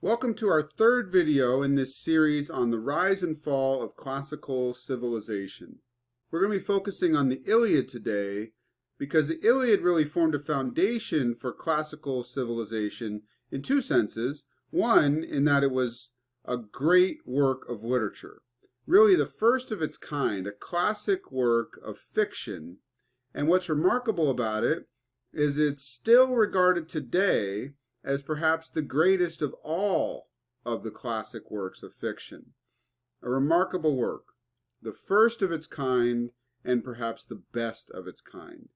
Welcome to our third video in this series on the rise and fall of classical civilization. We're going to be focusing on the Iliad today because the Iliad really formed a foundation for classical civilization in two senses. One, in that it was a great work of literature, really the first of its kind, a classic work of fiction. And what's remarkable about it is it's still regarded today as perhaps the greatest of all of the classic works of fiction. A remarkable work, the first of its kind, and perhaps the best of its kind.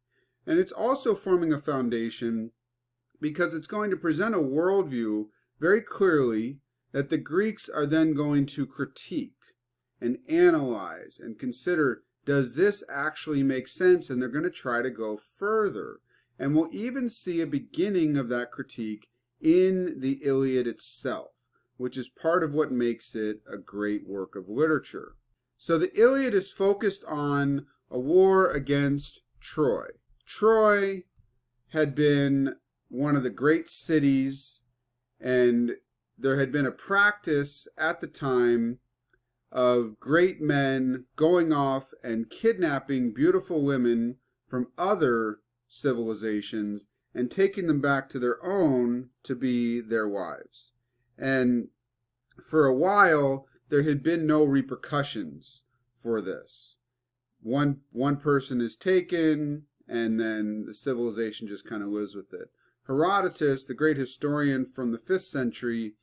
And it's also forming a foundation because it's going to present a worldview very clearly that the Greeks are then going to critique and analyze and consider, does this actually make sense? And they're going to try to go further. And we'll even see a beginning of that critique in the Iliad itself, which is part of what makes it a great work of literature. So the Iliad is focused on a war against Troy. Troy had been one of the great cities, and there had been a practice at the time of great men going off and kidnapping beautiful women from other civilizations and taking them back to their own to be their wives. And for a while, there had been no repercussions for this. One person is taken, and then the civilization just kind of lives with it. Herodotus, the great historian from the 5th century,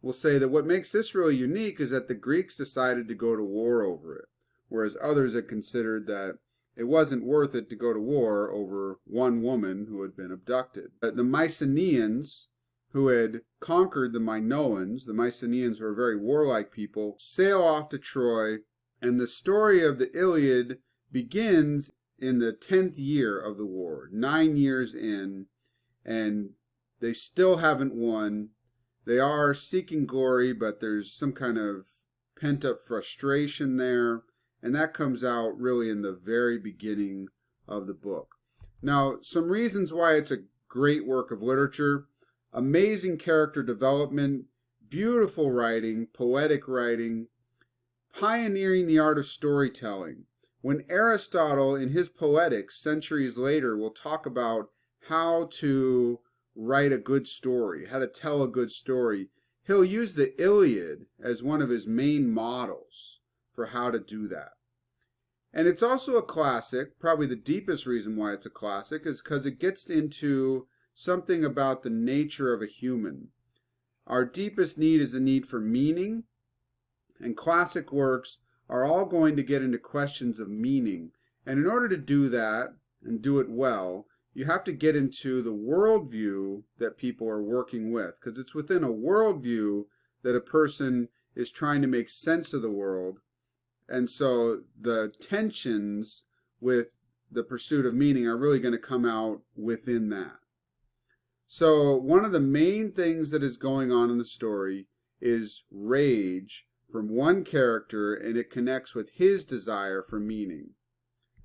will say that what makes this really unique is that the Greeks decided to go to war over it, whereas others had considered that it wasn't worth it to go to war over one woman who had been abducted. The Mycenaeans, who had conquered the Minoans, the Mycenaeans were a very warlike people, sail off to Troy, and the story of the Iliad begins in the 10th year of the war, 9 years in, and they still haven't won. They are seeking glory, but there's some kind of pent-up frustration there. And that comes out really in the very beginning of the book. Now, some reasons why it's a great work of literature: amazing character development, beautiful writing, poetic writing, pioneering the art of storytelling. When Aristotle, in his Poetics, centuries later, will talk about how to write a good story, how to tell a good story, he'll use the Iliad as one of his main models for how to do that. And it's also a classic. Probably the deepest reason why it's a classic is because it gets into something about the nature of a human. Our deepest need is the need for meaning, and classic works are all going to get into questions of meaning. And in order to do that, and do it well, you have to get into the worldview that people are working with, because it's within a worldview that a person is trying to make sense of the world. And so the tensions with the pursuit of meaning are really going to come out within that. So one of the main things that is going on in the story is rage from one character, and it connects with his desire for meaning.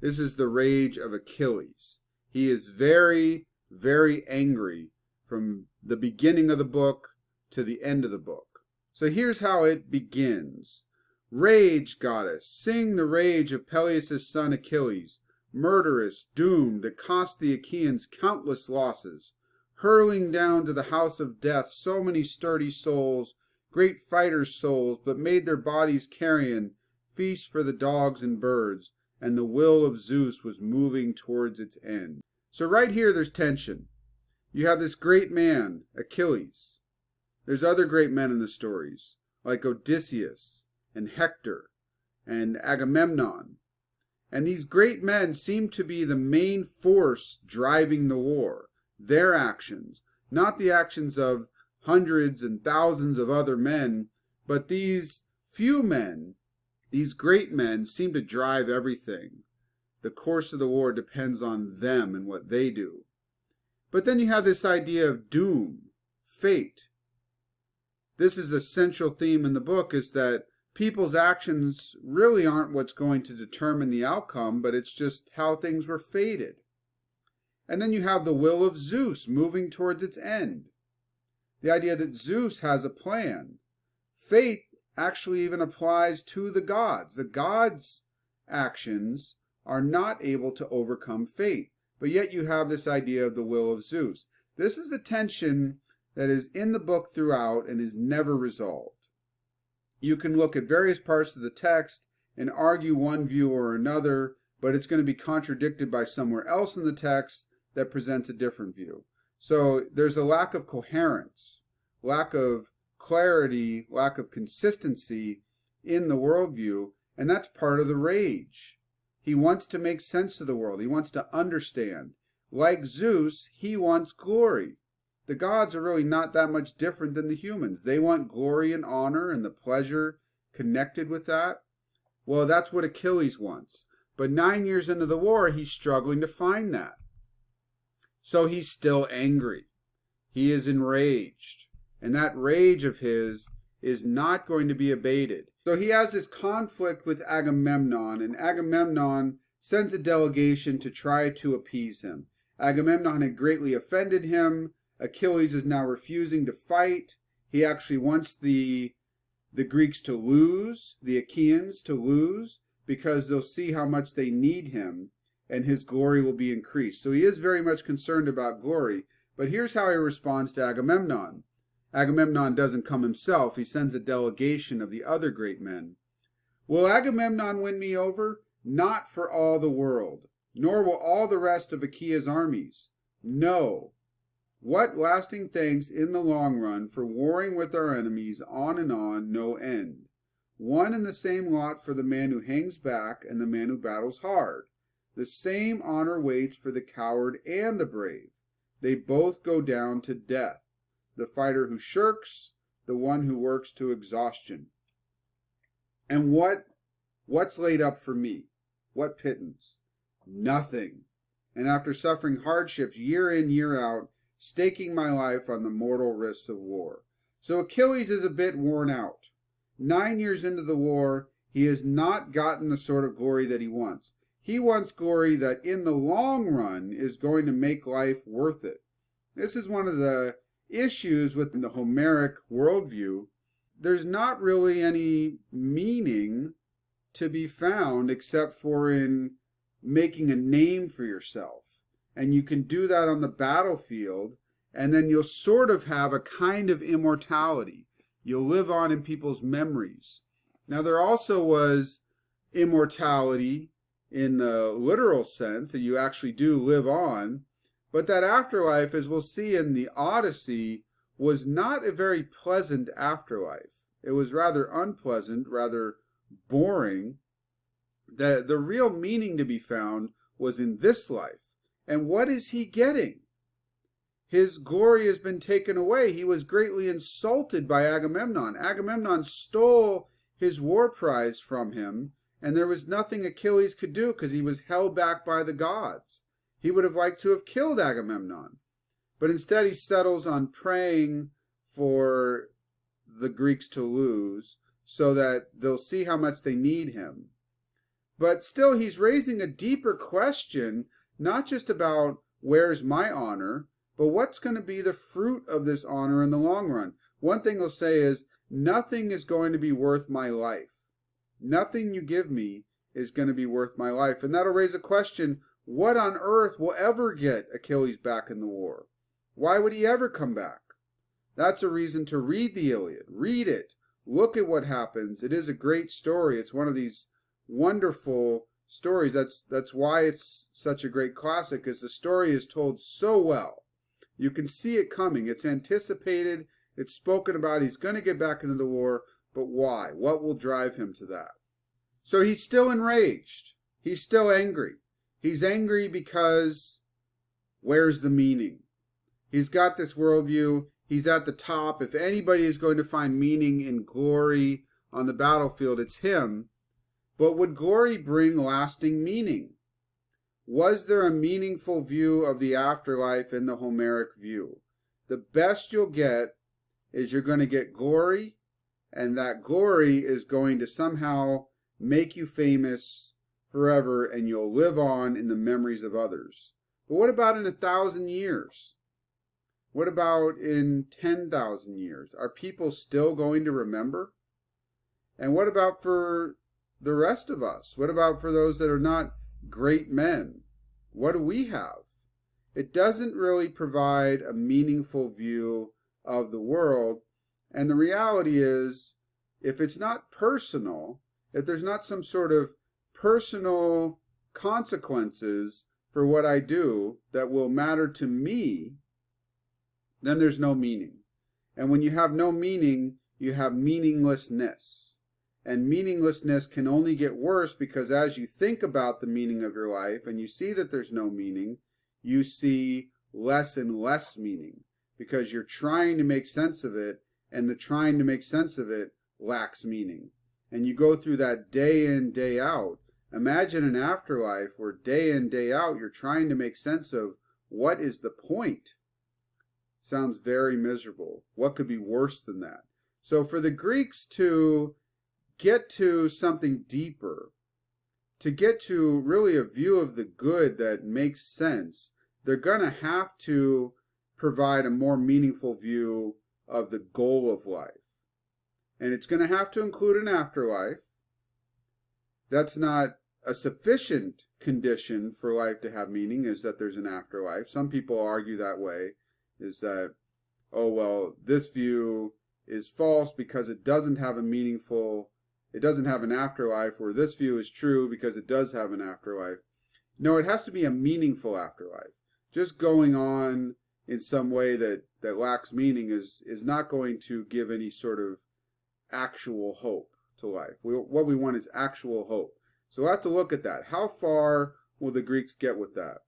This is the rage of Achilles. He is very, very angry from the beginning of the book to the end of the book. So here's how it begins. Rage, goddess, sing the rage of Peleus' son Achilles, murderous, doomed, that cost the Achaeans countless losses, hurling down to the house of death so many sturdy souls, great fighters' souls, but made their bodies carrion, feast for the dogs and birds, and the will of Zeus was moving towards its end. So right here there's tension. You have this great man, Achilles. There's other great men in the stories, like Odysseus, and Hector, and Agamemnon. And these great men seem to be the main force driving the war. Their actions, not the actions of hundreds and thousands of other men, but these few men, these great men, seem to drive everything. The course of the war depends on them and what they do. But then you have this idea of doom, fate. This is a central theme in the book, is that people's actions really aren't what's going to determine the outcome, but it's just how things were fated. And then you have the will of Zeus moving towards its end. The idea that Zeus has a plan. Fate actually even applies to the gods. The gods' actions are not able to overcome fate. But yet you have this idea of the will of Zeus. This is a tension that is in the book throughout and is never resolved. You can look at various parts of the text and argue one view or another, but it's going to be contradicted by somewhere else in the text that presents a different view. So there's a lack of coherence, lack of clarity, lack of consistency in the worldview, and that's part of the rage. He wants to make sense of the world. He wants to understand. Like Zeus, he wants glory. The gods are really not that much different than the humans. They want glory and honor and the pleasure connected with that. Well, that's what Achilles wants. But 9 years into the war, he's struggling to find that. So he's still angry. He is enraged. And that rage of his is not going to be abated. So he has this conflict with Agamemnon, and Agamemnon sends a delegation to try to appease him. Agamemnon had greatly offended him. Achilles is now refusing to fight. He actually wants the Greeks to lose, the Achaeans to lose, because they'll see how much they need him, and his glory will be increased. So he is very much concerned about glory. But here's how he responds to Agamemnon. Agamemnon doesn't come himself. He sends a delegation of the other great men. Will Agamemnon win me over? Not for all the world, nor will all the rest of Achaea's armies. No. What lasting thanks in the long run for warring with our enemies on and on, no end. One and the same lot for the man who hangs back and the man who battles hard. The same honor waits for the coward and the brave. They both go down to death. The fighter who shirks, the one who works to exhaustion. And what's laid up for me? What pittance? Nothing. And after suffering hardships year in, year out, staking my life on the mortal risks of war. So Achilles is a bit worn out. 9 years into the war, he has not gotten the sort of glory that he wants. He wants glory that in the long run is going to make life worth it. This is one of the issues with the Homeric worldview. There's not really any meaning to be found except for in making a name for yourself. And you can do that on the battlefield, and then you'll sort of have a kind of immortality. You'll live on in people's memories. Now, there also was immortality in the literal sense, that you actually do live on, but that afterlife, as we'll see in the Odyssey, was not a very pleasant afterlife. It was rather unpleasant, rather boring. The real meaning to be found was in this life. And what is he getting? His glory has been taken away. He was greatly insulted by Agamemnon. Agamemnon stole his war prize from him, and there was nothing Achilles could do because he was held back by the gods. He would have liked to have killed Agamemnon. But instead he settles on praying for the Greeks to lose so that they'll see how much they need him. But still, he's raising a deeper question, not just about where's my honor, but what's going to be the fruit of this honor in the long run. One thing he'll say is, nothing is going to be worth my life. Nothing you give me is going to be worth my life. And that'll raise a question, what on earth will ever get Achilles back in the war? Why would he ever come back? That's a reason to read the Iliad. Read it. Look at what happens. It is a great story. It's one of these wonderful stories. That's why it's such a great classic, is the story is told so well. You can see it coming. It's anticipated. It's spoken about. He's going to get back into the war. But why? What will drive him to that? So he's still enraged. He's still angry. He's angry because where's the meaning? He's got this worldview. He's at the top. If anybody is going to find meaning in glory on the battlefield, it's him. But would glory bring lasting meaning? Was there a meaningful view of the afterlife in the Homeric view? The best you'll get is you're going to get glory, and that glory is going to somehow make you famous forever, and you'll live on in the memories of others. But what about in 1,000 years? What about in 10,000 years? Are people still going to remember? And what about for the rest of us? What about for those that are not great men? What do we have? It doesn't really provide a meaningful view of the world. And the reality is, if it's not personal, if there's not some sort of personal consequences for what I do that will matter to me, then there's no meaning. And when you have no meaning, you have meaninglessness. And meaninglessness can only get worse because as you think about the meaning of your life and you see that there's no meaning, you see less and less meaning because you're trying to make sense of it, and the trying to make sense of it lacks meaning. And you go through that day in, day out. Imagine an afterlife where day in, day out, you're trying to make sense of what is the point. Sounds very miserable. What could be worse than that? So for the Greeks to get to something deeper, to get to really a view of the good that makes sense, they're going to have to provide a more meaningful view of the goal of life. And it's going to have to include an afterlife. That's not a sufficient condition for life to have meaning, is that there's an afterlife. Some people argue that way, is that, oh, well, this view is false because it doesn't have it doesn't have an afterlife, or this view is true because it does have an afterlife. No, it has to be a meaningful afterlife. Just going on in some way that lacks meaning is not going to give any sort of actual hope to life. What we want is actual hope. So we'll have to look at that. How far will the Greeks get with that?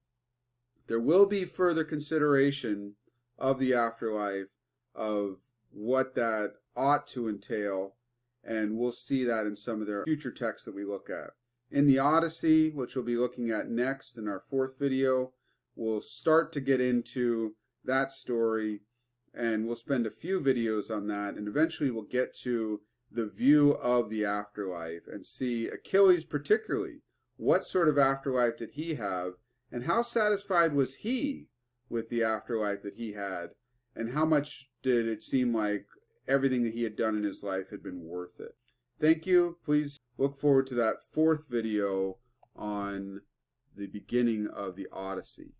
There will be further consideration of the afterlife, of what that ought to entail, and we'll see that in some of their future texts that we look at. In the Odyssey, which we'll be looking at next in our 4th video, we'll start to get into that story, and we'll spend a few videos on that, and eventually we'll get to the view of the afterlife and see Achilles particularly. What sort of afterlife did he have, and how satisfied was he with the afterlife that he had, and how much did it seem like everything that he had done in his life had been worth it? Thank you. Please look forward to that 4th video on the beginning of the Odyssey.